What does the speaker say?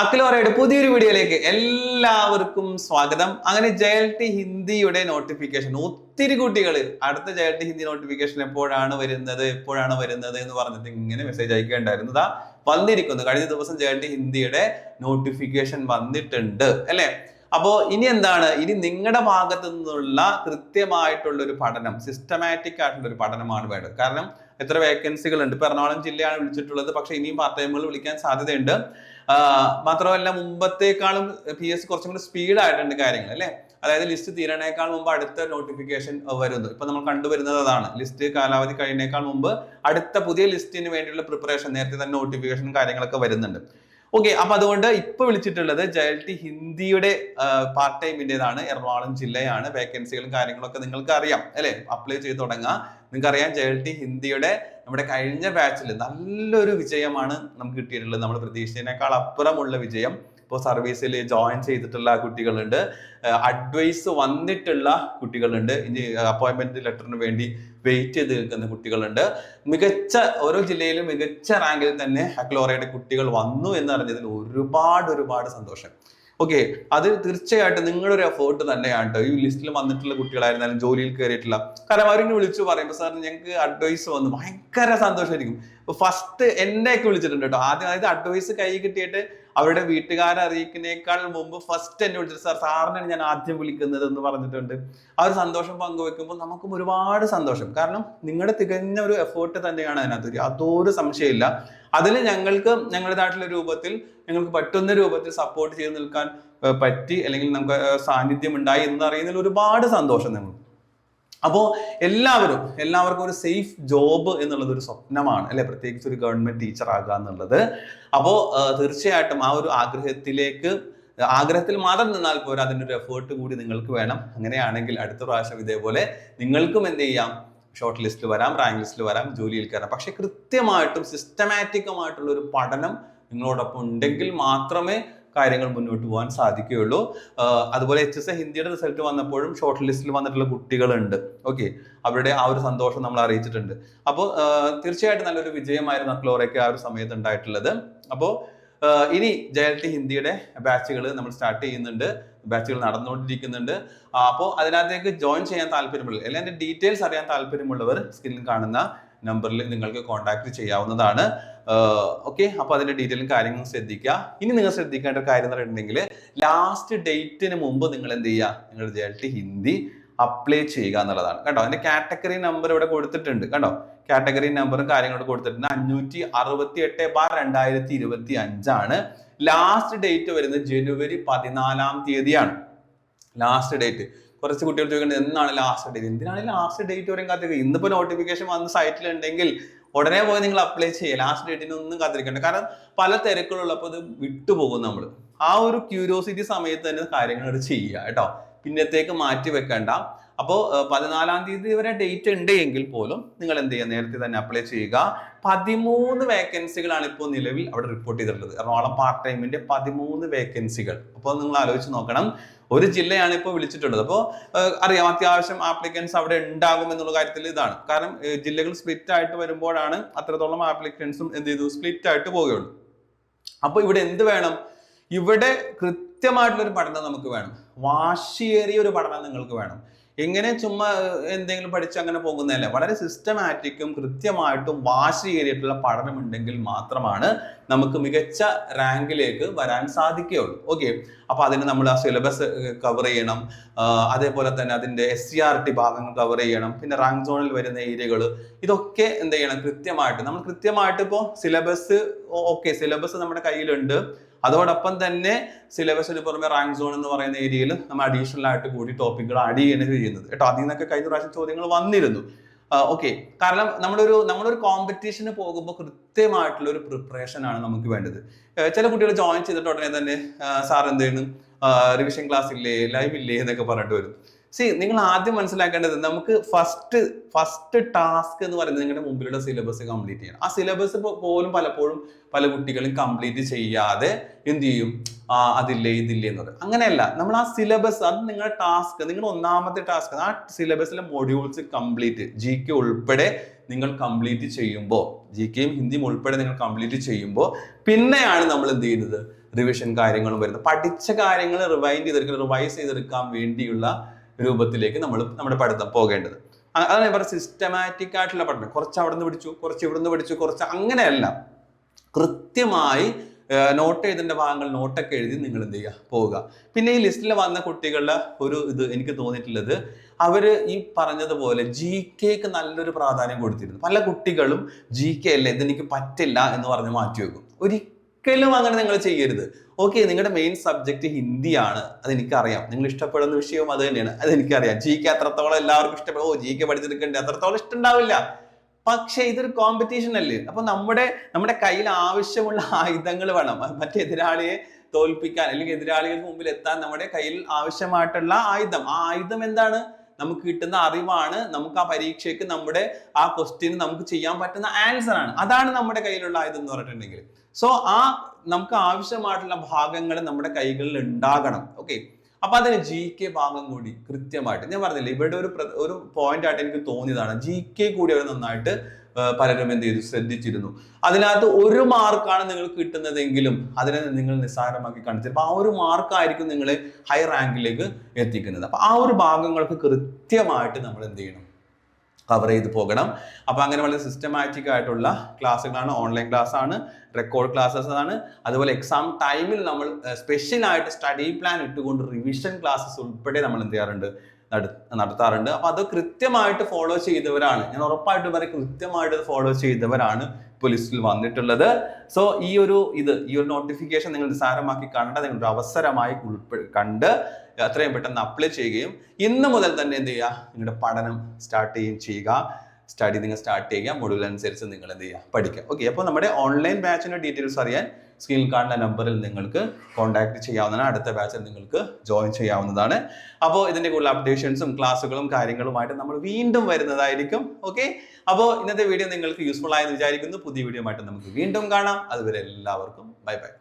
അഖിലോറയുടെ പുതിയൊരു വീഡിയോയിലേക്ക് എല്ലാവർക്കും സ്വാഗതം. അങ്ങനെ JLT ഹിന്ദിയുടെ നോട്ടിഫിക്കേഷൻ ഒത്തിരി കുട്ടികൾ അടുത്ത JLT ഹിന്ദി നോട്ടിഫിക്കേഷൻ എപ്പോഴാണ് വരുന്നത് എന്ന് പറഞ്ഞിട്ട് ഇങ്ങനെ മെസ്സേജ് അയക്കേണ്ടായിരുന്നതാ വന്നിരിക്കുന്നു. കഴിഞ്ഞ ദിവസം JLT ഹിന്ദിയുടെ നോട്ടിഫിക്കേഷൻ വന്നിട്ടുണ്ട് അല്ലെ. അപ്പോ ഇനി എന്താണ്, ഇനി നിങ്ങളുടെ ഭാഗത്തു നിന്നുള്ള കൃത്യമായിട്ടുള്ള ഒരു പഠനം, സിസ്റ്റമാറ്റിക് ആയിട്ടുള്ള ഒരു പഠനമാണ് വേണ്ടത്. കാരണം എത്ര വേക്കൻസികൾ ഉണ്ട്. ഇപ്പൊ എറണാകുളം ജില്ലയാണ് വിളിച്ചിട്ടുള്ളത്, പക്ഷെ ഇനിയും പാർട്ട് ടൈമുകൾ വിളിക്കാൻ സാധ്യതയുണ്ട്. മാത്രമല്ല മുമ്പത്തേക്കാളും PS കുറച്ചും കൂടി സ്പീഡ് ആയിട്ടുണ്ട് കാര്യങ്ങൾ അല്ലെ. അതായത് ലിസ്റ്റ് തീരണേക്കാൾ മുമ്പ് അടുത്ത നോട്ടിഫിക്കേഷൻ വരുന്നു. ഇപ്പൊ നമ്മൾ കണ്ടുവരുന്നത് അതാണ്, ലിസ്റ്റ് കാലാവധി കഴിയുന്നേക്കാൾ മുമ്പ് അടുത്ത പുതിയ ലിസ്റ്റിന് വേണ്ടിയുള്ള പ്രിപ്പറേഷൻ, നേരത്തെ തന്നെ നോട്ടിഫിക്കേഷൻ കാര്യങ്ങളൊക്കെ വരുന്നുണ്ട്. ഓക്കെ, അപ്പൊ അതുകൊണ്ട് ഇപ്പൊ വിളിച്ചിട്ടുള്ളത് JLT ഹിന്ദിയുടെ പാർട്ട് ടൈമിന്റേതാണ്. എറണാകുളം ജില്ലയാണ്. വേക്കൻസികളും കാര്യങ്ങളൊക്കെ നിങ്ങൾക്ക് അറിയാം അല്ലെ. അപ്ലൈ ചെയ്ത് തുടങ്ങാം. നിങ്ങൾക്ക് അറിയാം JLT ഹിന്ദിയുടെ നമ്മുടെ കഴിഞ്ഞ ബാച്ചിൽ നല്ലൊരു വിജയമാണ് നമുക്ക് കിട്ടിയിട്ടുള്ളത്. നമ്മൾ പ്രതീക്ഷിച്ചതിനേക്കാൾ അപ്പുറമുള്ള വിജയം. ഇപ്പോൾ സർവീസിൽ ജോയിൻ ചെയ്തിട്ടുള്ള കുട്ടികളുണ്ട്, അഡ്വൈസ് വന്നിട്ടുള്ള കുട്ടികളുണ്ട്, ഇനി അപ്പോയിന്റ്മെന്റ് ലെറ്ററിന് വേണ്ടി വെയിറ്റ് ചെയ്ത് നിൽക്കുന്ന കുട്ടികളുണ്ട്. മികച്ച ഓരോ ജില്ലയിലും മികച്ച റാങ്കിൽ തന്നെ അഖിലോറയുടെ കുട്ടികൾ വന്നു എന്നറിഞ്ഞതിൽ ഒരുപാട് സന്തോഷം. ഓക്കെ, അത് തീർച്ചയായിട്ടും നിങ്ങളുടെ ഒരു എഫേർട്ട് തന്നെയാണ് കേട്ടോ. ഈ ലിസ്റ്റിൽ വന്നിട്ടുള്ള കുട്ടികളായിരുന്നാലും ജോലിയിൽ കയറിയിട്ടില്ല. കാരണം അവരിങ്ങനെ വിളിച്ചു പറയുമ്പോൾ സാർ ഞങ്ങൾക്ക് അഡ്വൈസ് വന്നു, ഭയങ്കര സന്തോഷമായിരിക്കും. ഫസ്റ്റ് എന്നെയൊക്കെ വിളിച്ചിട്ടുണ്ട് കേട്ടോ. ആദ്യം അതായത് അഡ്വൈസ് കൈ കിട്ടിയിട്ട് അവരുടെ വീട്ടുകാരെ അറിയിക്കുന്നേക്കാൾ മുമ്പ് ഫസ്റ്റ് എന്നെ വിളിച്ചിട്ട് സാറിനാണ് ഞാൻ ആദ്യം വിളിക്കുന്നത് എന്ന് പറഞ്ഞിട്ടുണ്ട്. ആ ഒരു സന്തോഷം പങ്കുവെക്കുമ്പോൾ നമുക്കും ഒരുപാട് സന്തോഷം. കാരണം നിങ്ങളുടെ തികഞ്ഞ ഒരു എഫേർട്ട് തന്നെയാണ് അതിനകത്ത്, യാതൊരു സംശയമില്ല. അതിൽ ഞങ്ങൾക്ക് ഞങ്ങളുടേതായിട്ടുള്ള രൂപത്തിൽ, ഞങ്ങൾക്ക് പറ്റുന്ന രൂപത്തിൽ സപ്പോർട്ട് ചെയ്ത് നിൽക്കാൻ പറ്റി, അല്ലെങ്കിൽ നമുക്ക് സാന്നിധ്യം ഉണ്ടായി എന്നറിയുന്നതിൽ ഒരുപാട് സന്തോഷം ഞങ്ങൾ. അപ്പോൾ എല്ലാവർക്കും ഒരു സേഫ് ജോബ് എന്നുള്ളത് ഒരു സ്വപ്നമാണ് അല്ലെ, പ്രത്യേകിച്ച് ഒരു ഗവൺമെന്റ് ടീച്ചർ ആകുക എന്നുള്ളത്. അപ്പോൾ തീർച്ചയായിട്ടും ആ ഒരു ആഗ്രഹത്തിൽ മാത്രം നിന്നാൽ പോരാ, അതിൻ്റെ ഒരു എഫേർട്ട് കൂടി നിങ്ങൾക്ക് വേണം. അങ്ങനെയാണെങ്കിൽ അടുത്ത പ്രാവശ്യം ഇതേപോലെ നിങ്ങൾക്കും എന്ത് ചെയ്യാം, ഷോർട്ട് ലിസ്റ്റിൽ വരാം, റാങ്ക് ലിസ്റ്റിൽ വരാം, ജോലിയിൽ കയറാം. പക്ഷെ കൃത്യമായിട്ടും സിസ്റ്റമാറ്റിക്കുമായിട്ടുള്ള ഒരു പഠനം നിങ്ങളോടൊപ്പം ഉണ്ടെങ്കിൽ മാത്രമേ കാര്യങ്ങൾ മുന്നോട്ട് പോകാൻ സാധിക്കുകയുള്ളൂ. അതുപോലെ HSA ഹിന്ദിയുടെ റിസൾട്ട് വന്നപ്പോഴും ഷോർട്ട് ലിസ്റ്റിൽ വന്നിട്ടുള്ള കുട്ടികളുണ്ട്. ഓക്കെ, അവരുടെ ആ ഒരു സന്തോഷം നമ്മൾ അറിയിച്ചിട്ടുണ്ട്. അപ്പോൾ തീർച്ചയായിട്ടും നല്ലൊരു വിജയമായിരുന്നു അഖിലോറയ്ക്ക് ആ ഒരു സമയത്ത് ഉണ്ടായിട്ടുള്ളത്. അപ്പോൾ ഇനി JLT ഹിന്ദിയുടെ ബാച്ചുകൾ നമ്മൾ സ്റ്റാർട്ട് ചെയ്യുന്നുണ്ട്, ബാച്ചുകൾ നടന്നുകൊണ്ടിരിക്കുന്നുണ്ട്. അപ്പോൾ അതിനകത്തേക്ക് ജോയിൻ ചെയ്യാൻ താല്പര്യമുള്ളവർ, എല്ലാം എൻ്റെ ഡീറ്റെയിൽസ് അറിയാൻ താല്പര്യമുള്ളവർ സ്ക്രീനിൽ കാണുന്ന നമ്പറിൽ നിങ്ങൾക്ക് കോൺടാക്ട് ചെയ്യാവുന്നതാണ്. ഓക്കെ, അപ്പോൾ അതിന്റെ ഡീറ്റെയിലും കാര്യങ്ങളും ശ്രദ്ധിക്കുക. ഇനി നിങ്ങൾ ശ്രദ്ധിക്കേണ്ട ഒരു കാര്യം എന്ന് പറഞ്ഞിട്ടുണ്ടെങ്കിൽ, ലാസ്റ്റ് ഡേറ്റിന് മുമ്പ് നിങ്ങൾ എന്ത് ചെയ്യുക, നിങ്ങൾ JLT ഹിന്ദി അപ്ലൈ ചെയ്യുക എന്നുള്ളതാണ് കേട്ടോ. അതിന്റെ കാറ്റഗറി നമ്പർ ഇവിടെ കൊടുത്തിട്ടുണ്ട് കണ്ടോ, കാറ്റഗറി നമ്പറും കാര്യങ്ങളും കൊടുത്തിട്ടുണ്ട്. 568/2025 ആണ് ലാസ്റ്റ് ഡേറ്റ് വരുന്നത്. ജനുവരി 14 ലാസ്റ്റ് ഡേറ്റ്. കുറച്ച് കുട്ടികൾ ചോദിക്കുന്നത് എന്നാണ് ലാസ്റ്റ് ഡേറ്റ്, എന്തിനാണ് ലാസ്റ്റ് ഡേറ്റ് വരെയും കാത്തിരിക്കുക? ഇന്നിപ്പോ നോട്ടിഫിക്കേഷൻ വന്ന സൈറ്റിൽ ഉണ്ടെങ്കിൽ ഉടനെ പോയി നിങ്ങൾ അപ്ലൈ ചെയ്യുക. ലാസ്റ്റ് ഡേറ്റിന് ഒന്നും കാത്തിരിക്കണ്ട. കാരണം പല തിരക്കുകളുള്ളപ്പോൾ അത് വിട്ടുപോകും നമ്മൾ. ആ ഒരു ക്യൂരിയോസിറ്റി സമയത്ത് തന്നെ കാര്യങ്ങൾ ചെയ്യുക കേട്ടോ, പിന്നത്തേക്ക് മാറ്റി വെക്കേണ്ട. അപ്പോൾ 14 വരെ ഡേറ്റ് ഉണ്ട് എങ്കിൽ പോലും നിങ്ങൾ എന്ത് ചെയ്യുക, നേരത്തെ തന്നെ അപ്ലൈ ചെയ്യുക. 13 വേക്കൻസികളാണ് ഇപ്പോൾ നിലവിൽ അവിടെ റിപ്പോർട്ട് ചെയ്തിട്ടുള്ളത്. എറണാകുളം പാർട്ട് ടൈമിന്റെ 13 വേക്കൻസികൾ. അപ്പോൾ നിങ്ങൾ ആലോചിച്ച് നോക്കണം, ഒരു ജില്ലയാണ് ഇപ്പോൾ വിളിച്ചിട്ടുള്ളത്. അപ്പോൾ അറിയാം അത്യാവശ്യം ആപ്ലിക്കൻസ് അവിടെ ഉണ്ടാകും എന്നുള്ള കാര്യത്തിൽ ഇതാണ്. കാരണം ജില്ലകൾ സ്പ്ലിറ്റ് ആയിട്ട് വരുമ്പോഴാണ് അത്രത്തോളം ആപ്ലിക്കൻസും എന്ത് ചെയ്തു, സ്പ്ലിറ്റ് ആയിട്ട് പോവുകയുള്ളൂ. അപ്പോൾ ഇവിടെ എന്ത് വേണം, ഇവിടെ കൃത്യമായിട്ടുള്ളൊരു പഠനം നമുക്ക് വേണം, വാശിയേറിയ ഒരു പഠനം നിങ്ങൾക്ക് വേണം. എങ്ങനെ ചുമ്മാ എന്തെങ്കിലും പഠിച്ച് അങ്ങനെ പോകുന്നതല്ല, വളരെ സിസ്റ്റമാറ്റിക്കും കൃത്യമായിട്ടും വാശിയേറിയിട്ടുള്ള പഠനം ഉണ്ടെങ്കിൽ മാത്രമാണ് നമുക്ക് മികച്ച റാങ്കിലേക്ക് വരാൻ സാധിക്കുകയുള്ളൂ. ഓക്കെ, അപ്പൊ അതിന് നമ്മൾ ആ സിലബസ് കവർ ചെയ്യണം, അതേപോലെ തന്നെ അതിന്റെ SCRT ഭാഗങ്ങൾ കവർ ചെയ്യണം, പിന്നെ റാങ്ക് സോണിൽ വരുന്ന ഏരിയകൾ, ഇതൊക്കെ എന്ത് ചെയ്യണം, നമ്മൾ കൃത്യമായിട്ട് ഇപ്പോൾ സിലബസ് നമ്മുടെ കയ്യിലുണ്ട്. അതോടൊപ്പം തന്നെ സിലബസിന് പുറമെ റാങ്ക് സോൺ എന്ന് പറയുന്ന ഏരിയയിൽ നമ്മൾ അഡീഷണൽ ആയിട്ട് കൂടി ടോപ്പിക്കുകൾ ആഡ് ചെയ്യുന്നത് ചെയ്യുന്നത് കേട്ടോ. അതിൽ നിന്നൊക്കെ കഴിഞ്ഞ പ്രാവശ്യം ചോദ്യങ്ങൾ വന്നിരുന്നു. ഓക്കെ, കാരണം നമ്മളൊരു കോമ്പറ്റീഷന് പോകുമ്പോൾ കൃത്യമായിട്ടുള്ള ഒരു പ്രിപ്പറേഷൻ ആണ് നമുക്ക് വേണ്ടത്. ചില കുട്ടികൾ ജോയിൻ ചെയ്തിട്ട് ഉടനെ തന്നെ സാർ എന്ത് ചെയ്യുന്നു, റിവിഷൻ ക്ലാസ് ഇല്ലേ, ലൈവ് ഇല്ലേ എന്നൊക്കെ പറഞ്ഞിട്ട് വരും. നിങ്ങൾ ആദ്യം മനസ്സിലാക്കേണ്ടത്, നമുക്ക് ഫസ്റ്റ് ടാസ്ക് എന്ന് പറയുന്നത് നിങ്ങളുടെ മുമ്പിലുള്ള സിലബസ് കംപ്ലീറ്റ് ചെയ്യണം. ആ സിലബസ് പോലും പലപ്പോഴും പല കുട്ടികളും കംപ്ലീറ്റ് ചെയ്യാതെ എന്ത് ചെയ്യും, അതില്ലേ ഇതില്ലേ എന്ന് പറയും. അങ്ങനെയല്ല, നമ്മൾ ആ സിലബസ്, അത് നിങ്ങളുടെ ടാസ്ക്, നിങ്ങളുടെ ഒന്നാമത്തെ ടാസ്ക്, ആ സിലബസിലെ മൊഡ്യൂൾസ് കംപ്ലീറ്റ് GK ഉൾപ്പെടെ നിങ്ങൾ കംപ്ലീറ്റ് ചെയ്യുമ്പോൾ, GKയും ഹിന്ദിയും ഉൾപ്പെടെ നിങ്ങൾ കംപ്ലീറ്റ് ചെയ്യുമ്പോൾ പിന്നെയാണ് നമ്മൾ എന്ത് ചെയ്യുന്നത്, റിവിഷൻ കാര്യങ്ങളും വരുന്നത്. പഠിച്ച കാര്യങ്ങൾ റിവൈസ് ചെയ്തെടുക്കാൻ വേണ്ടിയുള്ള രൂപത്തിലേക്ക് നമ്മൾ നമ്മുടെ പഠിത്തം പോകേണ്ടത്. അതാണ് ഞാൻ പറഞ്ഞ സിസ്റ്റമാറ്റിക് ആയിട്ടുള്ള പഠനം. കുറച്ച് അവിടെ നിന്ന് പഠിച്ചു, കുറച്ച് ഇവിടെ നിന്ന് പഠിച്ചു, കുറച്ച് അങ്ങനെയല്ല. കൃത്യമായി നോട്ട് എഴുതേണ്ട ഭാഗങ്ങൾ നോട്ടൊക്കെ എഴുതി നിങ്ങൾ എന്ത് ചെയ്യുക, പോവുക. പിന്നെ ഈ ലിസ്റ്റിൽ വന്ന കുട്ടികളുടെ ഒരു ഇത് എനിക്ക് തോന്നിയിട്ടുള്ളത്, അവര് ഈ പറഞ്ഞതുപോലെ GK നല്ലൊരു പ്രാധാന്യം കൊടുത്തിരുന്നു. പല കുട്ടികളും GK അല്ലേ, ഇതെനിക്ക് പറ്റില്ല എന്ന് പറഞ്ഞ് മാറ്റിവെക്കും. ഒരിക്കലും അങ്ങനെ നിങ്ങൾ ചെയ്യരുത്. ഓക്കെ, നിങ്ങളുടെ മെയിൻ സബ്ജക്റ്റ് ഹിന്ദിയാണ്, അതെനിക്കറിയാം. നിങ്ങൾ ഇഷ്ടപ്പെടുന്ന വിഷയവും അത് തന്നെയാണ്, അതെനിക്കറിയാം. GK അത്രത്തോളം എല്ലാവർക്കും ഇഷ്ടപ്പെടും. GK പഠിച്ചെടുക്കണ്ടേ, അത്രത്തോളം ഇഷ്ടമുണ്ടാവില്ല. പക്ഷെ ഇതൊരു കോമ്പറ്റീഷൻ അല്ലേ. അപ്പൊ നമ്മുടെ കയ്യിൽ ആവശ്യമുള്ള ആയുധങ്ങൾ വേണം. മറ്റെതിരാളിയെ തോൽപ്പിക്കാൻ അല്ലെങ്കിൽ എതിരാളികൾക്ക് മുമ്പിൽ എത്താൻ നമ്മുടെ കയ്യിൽ ആവശ്യമായിട്ടുള്ള ആയുധം. ആ ആയുധം എന്താണ്? നമുക്ക് കിട്ടുന്ന അറിവാണ്. നമുക്ക് ആ പരീക്ഷയ്ക്ക് നമ്മുടെ ആ ക്വസ്റ്റ്യന് നമുക്ക് ചെയ്യാൻ പറ്റുന്ന ആൻസർ ആണ്. അതാണ് നമ്മുടെ കയ്യിലുള്ള ആയുധം എന്ന് പറഞ്ഞിട്ടുണ്ടെങ്കിൽ. സോ നമുക്ക് ആവശ്യമായിട്ടുള്ള ഭാഗങ്ങൾ നമ്മുടെ കൈകളിൽ ഉണ്ടാകണം. ഓക്കെ, അപ്പൊ അതിന് GK ഭാഗം കൂടി കൃത്യമായിട്ട്, ഞാൻ പറഞ്ഞില്ലേ, ഇവിടെ ഒരു പോയിന്റ് ആയിട്ട് എനിക്ക് തോന്നിയതാണ്, GK കൂടി അവർ നന്നായിട്ട് പലരും എന്ത് ചെയ്തു, ശ്രദ്ധിച്ചിരുന്നു. അതിനകത്ത് 1 മാർക്കാണ് നിങ്ങൾക്ക് കിട്ടുന്നതെങ്കിലും അതിനെ നിങ്ങൾ നിസ്സാരമാക്കി കാണിച്ചത്. അപ്പൊ ആ 1 മാർക്കായിരിക്കും നിങ്ങളെ ഹൈ റാങ്കിലേക്ക് എത്തിക്കുന്നത്. അപ്പൊ ആ ഒരു ഭാഗങ്ങൾക്ക് കൃത്യമായിട്ട് നമ്മൾ എന്ത് ചെയ്യണം, കവർ ചെയ്ത് പോകണം. അപ്പൊ അങ്ങനെ വളരെ സിസ്റ്റമാറ്റിക് ആയിട്ടുള്ള ക്ലാസ്സുകളാണ്. ഓൺലൈൻ ക്ലാസ് ആണ്, റെക്കോർഡ് ക്ലാസ്സസ് ആണ്. അതുപോലെ എക്സാം ടൈമിൽ നമ്മൾ സ്പെഷ്യൽ ആയിട്ട് സ്റ്റഡി പ്ലാൻ ഇട്ടുകൊണ്ട് റിവിഷൻ ക്ലാസ്സസ് ഉൾപ്പെടെ നമ്മൾ എന്ത് ചെയ്യാറുണ്ട്, നടത്താറുണ്ട്. അപ്പൊ അത് കൃത്യമായിട്ട് ഫോളോ ചെയ്തവരാണ്, ഞാൻ ഉറപ്പായിട്ട് പറയും, കൃത്യമായിട്ട് ഫോളോ ചെയ്തവരാണ് ഇപ്പോൾ ലിസ്റ്റിൽ വന്നിട്ടുള്ളത്. സോ ഈ ഒരു നോട്ടിഫിക്കേഷൻ നിങ്ങൾ നിസ്സാരമാക്കി കണ്ട് നിങ്ങളുടെ അവസരമായി കണ്ട് എത്രയും പെട്ടെന്ന് അപ്ലൈ ചെയ്യുകയും ഇന്ന് മുതൽ തന്നെ എന്ത് ചെയ്യുക, നിങ്ങളുടെ പഠനം സ്റ്റാർട്ട് ചെയ്യുക. നിങ്ങൾ സ്റ്റാർട്ട് ചെയ്യുക. മൊഡ്യൂൾ അനുസരിച്ച് നിങ്ങൾ എന്ത് ചെയ്യുക, പഠിക്കുക. ഓക്കെ, അപ്പോൾ നമ്മുടെ ഓൺലൈൻ ബാച്ചിന്റെ ഡീറ്റെയിൽസ് അറിയാൻ സ്ക്രീനിൽ കാണുന്ന നമ്പറിൽ നിങ്ങൾക്ക് കോൺടാക്ട് ചെയ്യാവുന്നതാണ്. അടുത്ത ബാച്ചിൽ നിങ്ങൾക്ക് ജോയിൻ ചെയ്യാവുന്നതാണ്. അപ്പോൾ ഇതിന്റെ കൂടുതൽ അപ്ഡേഷൻസും ക്ലാസ്സുകളും കാര്യങ്ങളുമായിട്ട് നമ്മൾ വീണ്ടും വരുന്നതായിരിക്കും. ഓക്കെ, അപ്പോൾ ഇന്നത്തെ വീഡിയോ നിങ്ങൾക്ക് യൂസ്ഫുൾ ആയെന്ന് വിചാരിക്കുന്നു. പുതിയ വീഡിയോ ആയിട്ട് നമുക്ക് വീണ്ടും കാണാം. അതുവരെ എല്ലാവർക്കും ബൈ ബൈ.